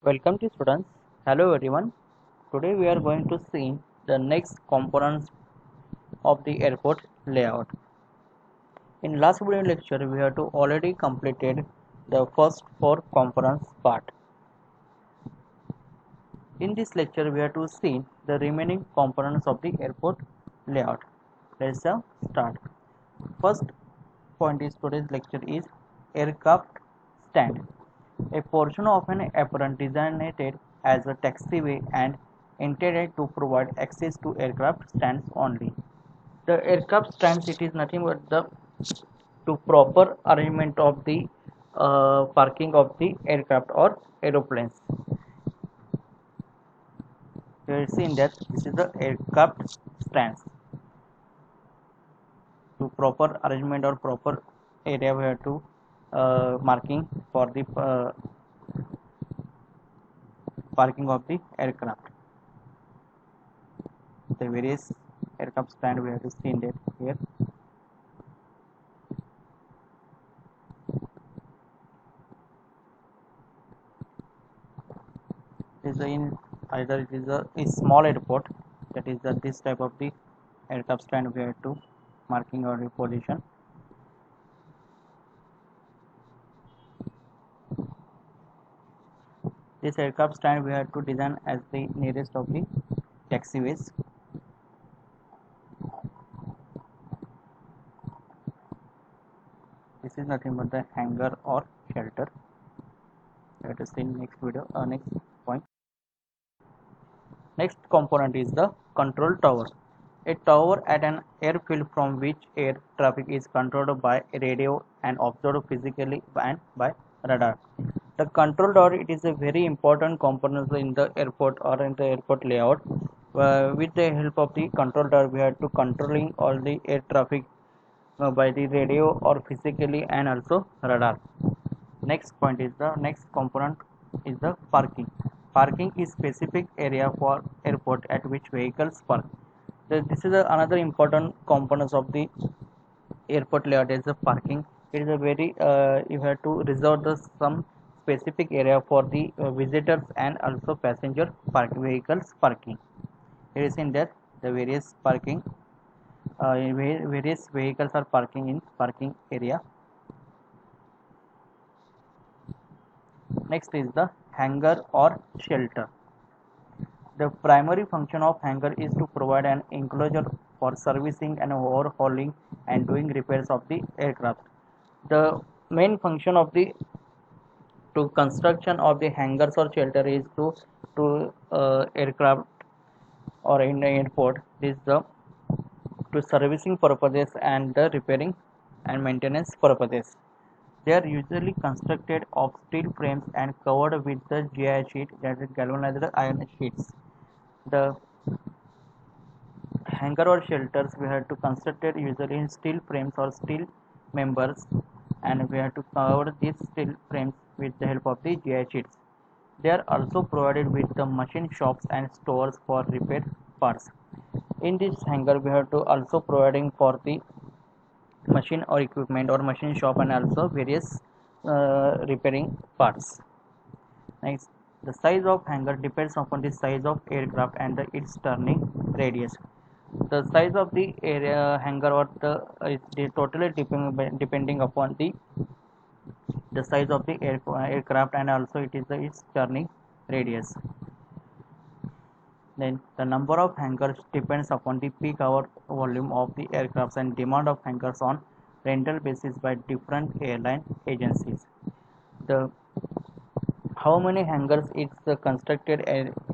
Welcome to students. Hello everyone. Today we are going to see the next components of the airport layout. In last video lecture we have to already completed the first four components part. In this lecture we have to see the remaining components of the airport layout. Let's start. First point is today's lecture is aircraft stand. A portion of an apron designated as a taxiway and intended to provide access to aircraft stands only. The aircraft stands it is nothing but the to proper arrangement of the parking of the aircraft or aeroplanes. You will see in that this is the aircraft stands. To proper arrangement or proper area we have to marking for the parking of the aircraft. The various aircraft stand we have to see in that here. Is in either it is a small airport, that is this type of the aircraft stand we have to marking or position. This aircraft stand we have to design as the nearest of the taxiways. This is nothing but the hangar or shelter. Let us see next video. Next point. Next component is the control tower. A tower at an airfield from which air traffic is controlled by radio and observed physically and by radar. The control tower it is a very important component in the airport or in the airport layout. With the help of the control tower, we have to controlling all the air traffic by the radio or physically and also radar. Next point is the next component is the parking. Parking is specific area for airport at which vehicles park. This is another important components of the airport layout is the parking. It is a very you have to reserve some specific area for the visitors and also passenger vehicles parking. It is in that the various parking various vehicles are parking in parking area. Next is the hangar or shelter. The primary function of hangar is to provide an enclosure for servicing and overhauling and doing repairs of the aircraft. The main function of the construction of the hangars or shelter is to aircraft or in the airport is the to servicing purposes and the repairing and maintenance purposes. They are usually constructed of steel frames and covered with the GI sheet, that is galvanized iron sheets. The hangar or shelters we have to constructed usually in steel frames or steel members, and we have to cover these steel frames with the help of the GI sheets. They are also provided with the machine shops and stores for repair parts. In this hangar we have to also providing for the machine or equipment or machine shop and also various repairing parts. Next, the size of hangar depends upon the size of aircraft and its turning radius. The size of the hangar or is totally depending upon the size of the aircraft and also it is its turning radius. Then the number of hangars depends upon the peak hour volume of the aircrafts and demand of hangars on rental basis by different airline agencies. The how many hangars is constructed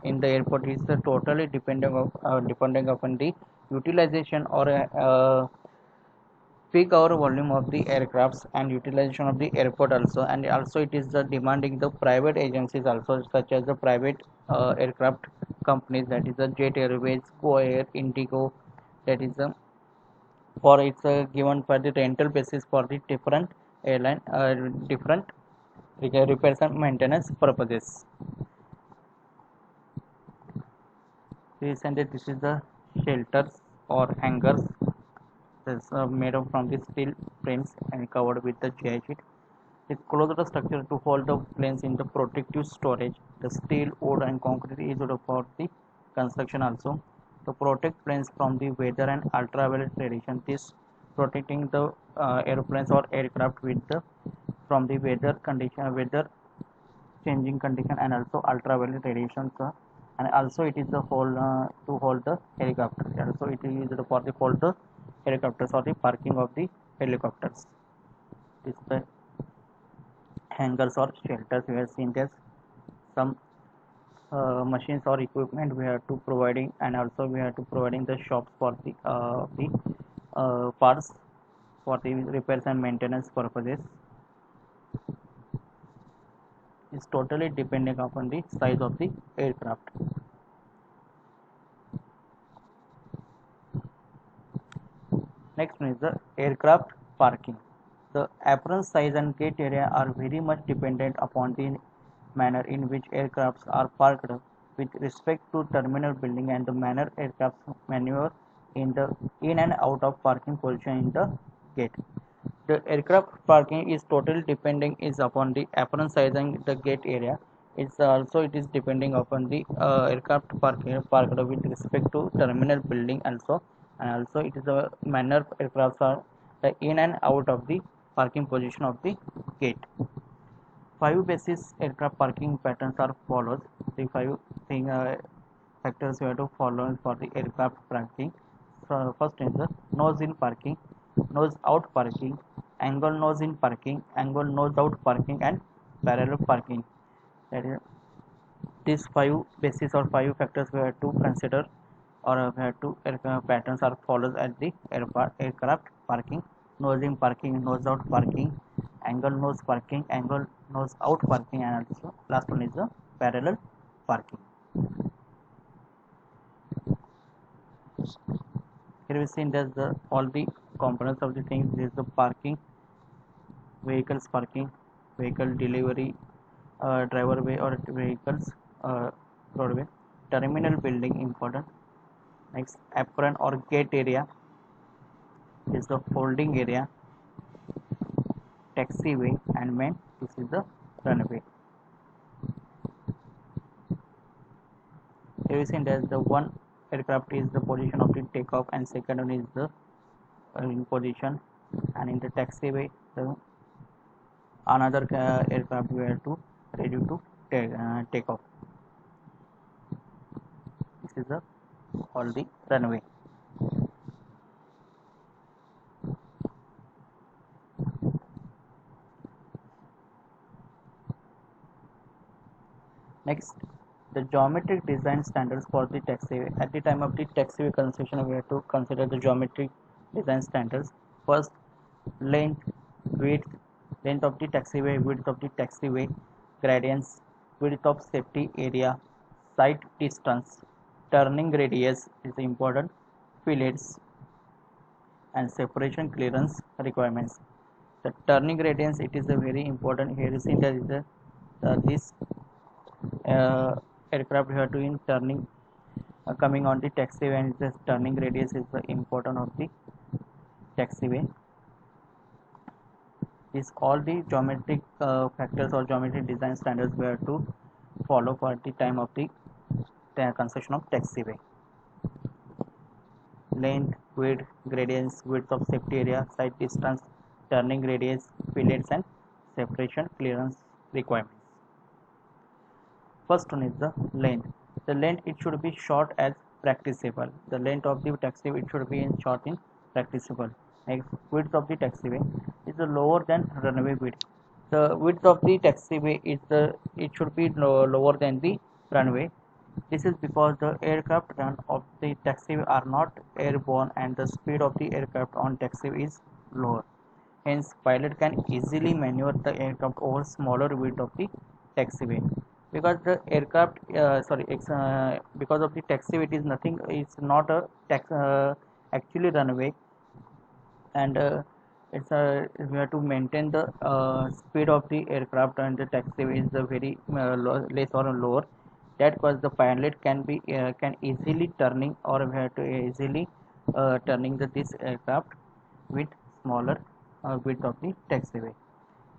in the airport is totally depending upon the utilization or peak hour volume of the aircrafts and utilization of the airport also, and also it is demanding the private agencies also, such as the private aircraft companies, that is the Jet Airways, Go Air, Indigo, that is for it's given for the rental basis for the different airline different repairs and maintenance purposes. This is the shelters or hangars. Is made up from the steel frames and covered with the GI sheet. They close the structure to hold the planes in the protective storage. The steel, wood, and concrete is used for the construction also to protect planes from the weather and ultraviolet radiation. This protecting the airplanes or aircraft with the from the weather condition, weather changing condition, and also ultraviolet radiations. And also it is the hold to hold the helicopter. Also it is used for the hold the helicopters or the parking of the helicopters. This is the hangars or shelters we have seen. There's some machines or equipment we have to providing, and also we have to providing the shops for the parts for the repairs and maintenance purposes. Is totally depending upon the size of the aircraft. Next one is the aircraft parking. The apron size and gate area are very much dependent upon the manner in which aircrafts are parked with respect to terminal building and the manner aircraft maneuver in the in and out of parking position in the gate. The aircraft parking is totally depending is upon the apron size and the gate area. It's also it is depending upon the aircraft parked with respect to terminal building also, and also it is a manner aircrafts are the in and out of the parking position of the gate. Five basis aircraft parking patterns are followed. The five factors we have to follow for the aircraft parking. So first is the nose in parking, nose out parking, angle nose in parking, angle nose out parking, and parallel parking. That is, these five basis or five factors we have to consider, or we have to patterns are followed at the aircraft parking. Nose in parking, nose out parking, angle nose parking, angle nose out parking, and also last one is the parallel parking. Here we see there's the all the components of the things. There is the parking, vehicles parking, vehicle delivery, driver way or vehicles roadway, terminal building important. Next, apron or gate area is the holding area, taxiway, and main. This is the runway. Here we see that the one aircraft is the position of the takeoff, and second one is the in position, and in the taxiway the another aircraft we have to ready to take off. This is the all the runway. Next, the geometric design standards for the taxiway. At the time of the taxiway construction, we have to consider the geometric design standards. First, length, width, length of the taxiway, width of the taxiway, gradients, width of safety area, sight distance, turning radius is important, fillets, and separation clearance requirements. The turning radius, it is a very important. Here you see that is this aircraft we have to in turning coming on the taxiway, and this turning radius is the important of the taxiway. Is all the geometric factors or geometric design standards we have to follow for the time of the construction of taxiway. Length, width, gradients, width of safety area, sight distance, turning radius, fillets, and separation clearance requirements. First one is the length. The length, it should be short as practicable. The length of the taxiway, it should be in short in practicable. Next, width of the taxiway is lower than runway width. The width of the taxiway is it should be lower than the runway. This is because the aircraft run of the taxiway are not airborne, and the speed of the aircraft on taxiway is lower. Hence, pilot can easily maneuver the aircraft over smaller width of the taxiway. Because the aircraft, because of the taxiway, it is nothing. It's not a actually runway, and we have to maintain the speed of the aircraft, and the taxiway is very less or lower. That cause the pilot can easily turning, or we have to easily turning this aircraft with smaller width of the taxiway.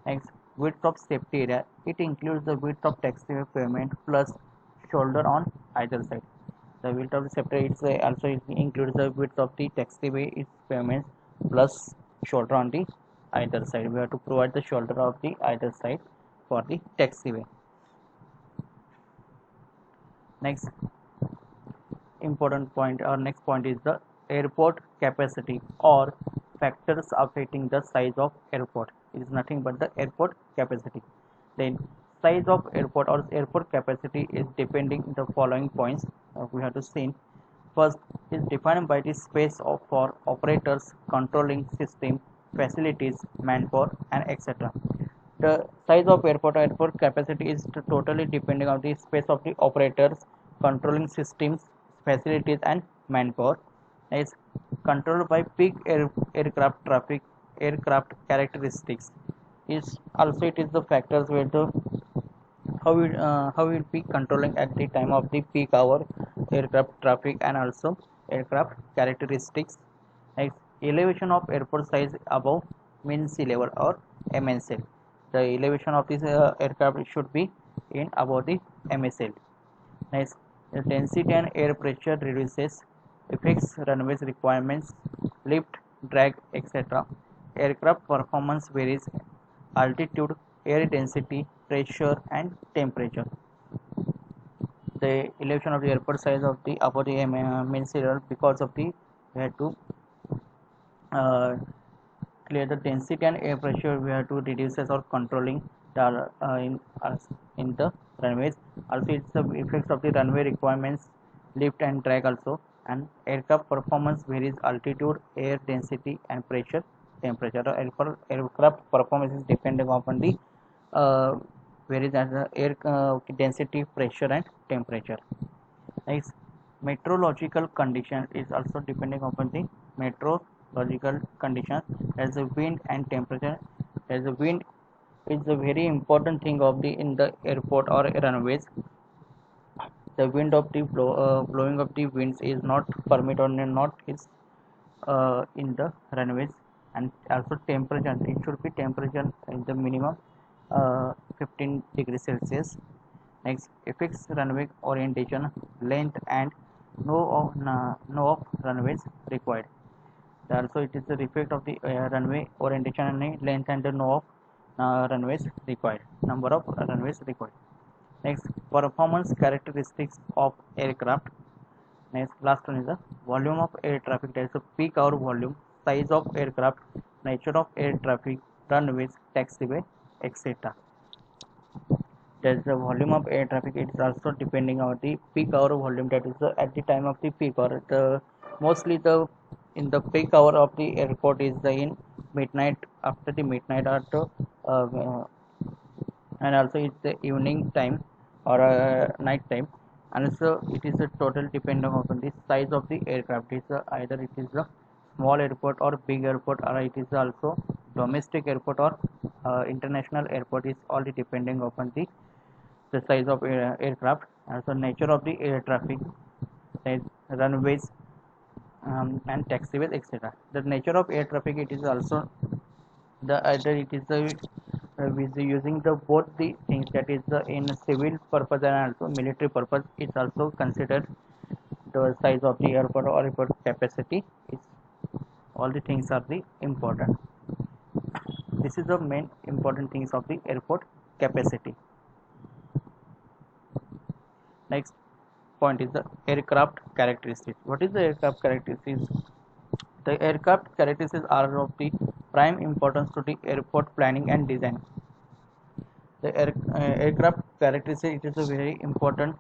Next, width of safety area, it includes the width of taxiway pavement plus shoulder on either side. The width of the safety also includes the width of the taxiway its pavement plus shoulder on the either side. We have to provide the shoulder of the either side for the taxiway. Next important point or next point is the airport capacity or factors affecting the size of airport. It is nothing but the airport capacity. Then size of airport or airport capacity is depending the following points we have to see. First is defined by the space for operators, controlling system, facilities, manpower, and etc. The size of airport capacity is totally depending on the space of the operators, controlling systems, facilities, and manpower. Is controlled by peak aircraft traffic, aircraft characteristics. Is also it is the factors where the how it be controlling at the time of the peak hour aircraft traffic and also aircraft characteristics. Next, elevation of airport size above mean sea level or MSL. The elevation of this aircraft should be in above the MSL. Next, the density and air pressure reduces, affects runways requirements, lift, drag, etc. Aircraft performance varies, altitude, air density, pressure, and temperature. The elevation of the airport size of the above the main serial because of the we have to clear the density and air pressure we have to reduce or controlling the in the runways. Also it's the effects of the runway requirements, lift and drag also, and aircraft performance varies, altitude, air density, and pressure, temperature. Aircraft performance is depending upon the varies as the air density, pressure, and temperature. Next, meteorological condition is also depending upon the meteorological conditions as the wind and temperature. As the wind is a very important thing of the in the airport or runways. The wind of the blowing of the winds is not permitted or not is in the runways, and also temperature. It should be temperature in the minimum 15 degrees Celsius. Next, affects runway orientation, length, and no of runways required. Also, it is the effect of the runway orientation and length and the no of runways required. Number of runways required. Next, performance characteristics of aircraft. Next, last one is the volume of air traffic. That is the peak hour volume, size of aircraft, nature of air traffic, runways, taxiway, etc. That is the volume of air traffic. It is also depending on the peak hour volume. That is at the time of the peak hour. The mostly the in the peak hour of the airport is the in midnight, after the midnight or the and also it's the evening time or night time, and also it is a total dependent upon the size of the aircraft. It's either it is a small airport or big airport, or it is also domestic airport or international airport. Is only depending upon the size of aircraft, also nature of the air traffic, runways, and taxiways, etc. The nature of air traffic, it is also the either it is the with using the both the things, that is the in civil purpose and also military purpose. It's also considered the size of the airport or airport capacity. It's all the things are the important. This is the main important things of the airport capacity. Next point is the aircraft characteristics. What is the aircraft characteristics? The aircraft characteristics are of the prime importance to the airport planning and design. The aircraft characteristics, it is a very important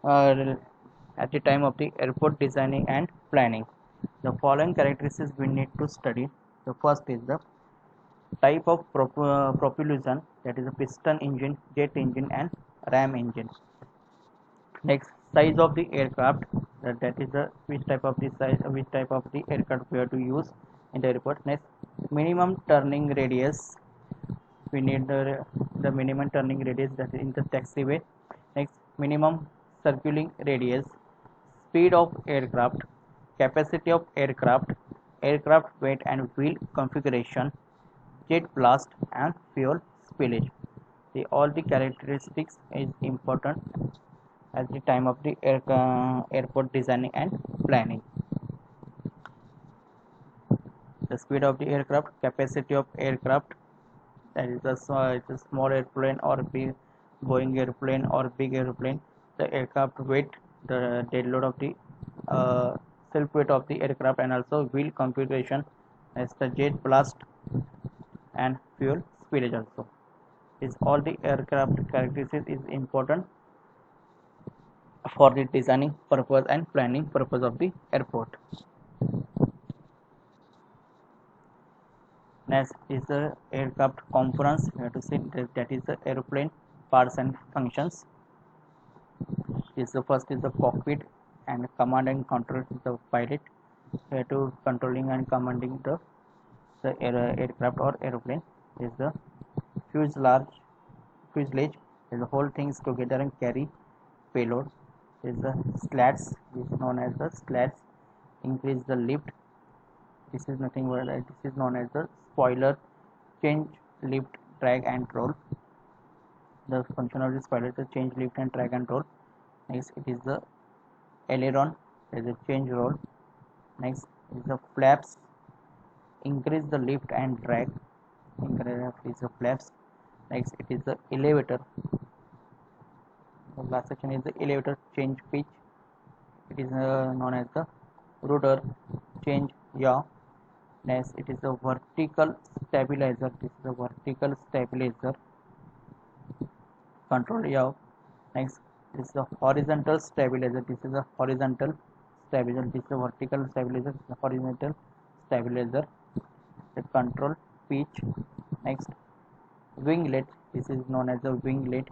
at the time of the airport designing and planning. The following characteristics we need to study. The first is the type of propulsion, that is a piston engine, jet engine, and ram engine. Next, size of the aircraft, that is the which type of the size, which type of the aircraft we have to use in the airport. Next, minimum turning radius, we need the minimum turning radius, that is in the taxiway. Next, minimum circulating radius, speed of aircraft, capacity of aircraft, aircraft weight and wheel configuration, jet blast, and fuel spillage. All the characteristics is important at the time of the airport designing and planning. The speed of the aircraft, capacity of aircraft, that is it's a small airplane or big Boeing airplane or big airplane, the aircraft weight, the dead load of the self weight of the aircraft, and also wheel configuration as the jet blast and fuel spillage also. Is all the aircraft characteristics is important for the designing purpose and planning purpose of the airport. Next is the aircraft components. We have to see that is the airplane parts and functions. Is the first is the cockpit and command and control is the pilot. We have to controlling and commanding the aircraft or airplane. Is the fuselage is the whole things together and carry payload. Is the slats, is known as the slats, increase the lift. This is nothing but this is known as the spoiler, change lift, drag and roll. The function of the spoiler is to change lift and drag and roll. Next it is the aileron, there is a change roll. Next is the flaps, increase the lift and drag, increase the flaps. Next it is the elevator. The last section is the elevator, change pitch. It is known as the rudder, change yaw. Next it is the vertical stabilizer. This is the vertical stabilizer, control yaw. Next this is the horizontal stabilizer. This is the horizontal stabilizer. This is the vertical stabilizer. This is the horizontal stabilizer, the control pitch. Next winglet. This is known as the winglet.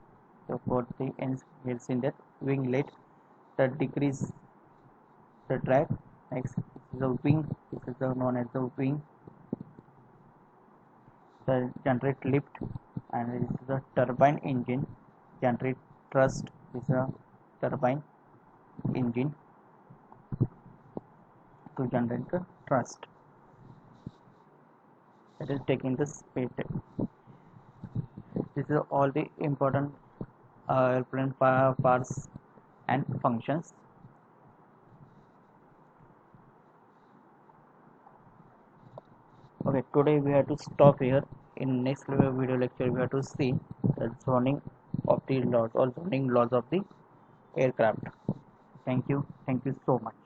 So for the ends we have seen that winglet, the decrease the drag. Next is the wing. This is known as the wing, the generate lift. And this is the turbine engine, generate thrust. This is a turbine engine to generate the thrust, that is taking the speed. This is all the important airplane parts and functions. Okay, today we have to stop here. In next video lecture we have to see the zoning of the laws or zoning laws of the aircraft. Thank you so much.